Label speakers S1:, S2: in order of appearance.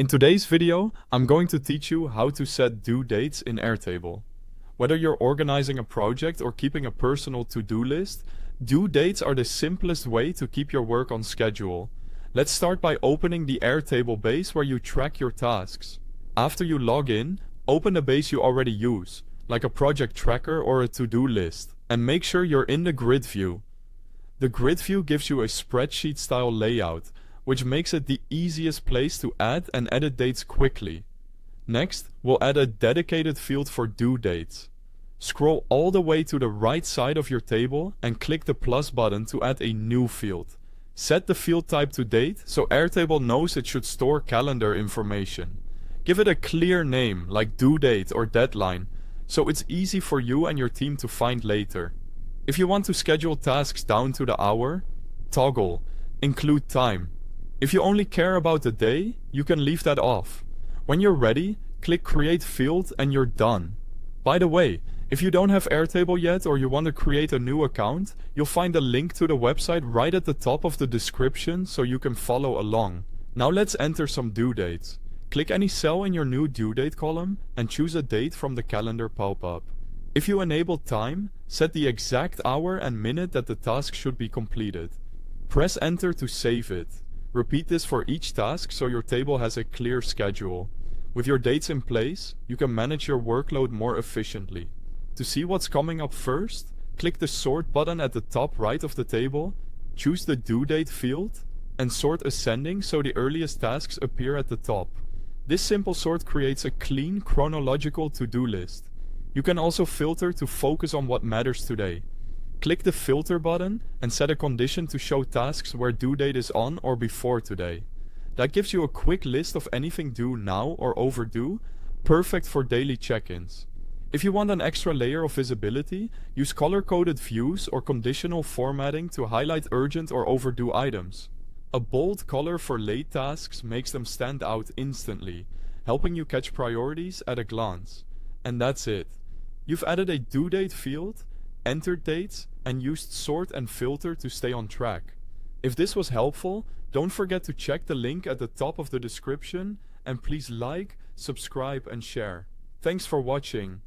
S1: In today's video, I'm going to teach you how to set due dates in Airtable. Whether you're organizing a project or keeping a personal to-do list, due dates are the simplest way to keep your work on schedule. Let's start by opening the Airtable base where you track your tasks. After you log in, open the base you already use, like a project tracker or a to-do list, and make sure you're in the grid view. The grid view gives you a spreadsheet-style layout, which makes it the easiest place to add and edit dates quickly. Next, we'll add a dedicated field for due dates. Scroll all the way to the right side of your table and click the plus button to add a new field. Set the field type to date so Airtable knows it should store calendar information. Give it a clear name like due date or deadline, so it's easy for you and your team to find later. If you want to schedule tasks down to the hour, toggle include time. If you only care about the day, you can leave that off. When you're ready, click create field and you're done. By the way, if you don't have Airtable yet or you want to create a new account, you'll find a link to the website right at the top of the description so you can follow along. Now let's enter some due dates. Click any cell in your new due date column and choose a date from the calendar pop-up. If you enable time, set the exact hour and minute that the task should be completed. Press enter to save it. Repeat this for each task so your table has a clear schedule. With your dates in place, you can manage your workload more efficiently. To see what's coming up first, click the sort button at the top right of the table, choose the due date field, and sort ascending so the earliest tasks appear at the top. This simple sort creates a clean, chronological to-do list. You can also filter to focus on what matters today. Click the filter button and set a condition to show tasks where due date is on or before today. That gives you a quick list of anything due now or overdue, perfect for daily check-ins. If you want an extra layer of visibility, use color-coded views or conditional formatting to highlight urgent or overdue items. A bold color for late tasks makes them stand out instantly, helping you catch priorities at a glance. And that's it. You've added a due date field, entered dates, and used sort and filter to stay on track. If this was helpful, don't forget to check the link at the top of the description and please like, subscribe and share. Thanks for watching.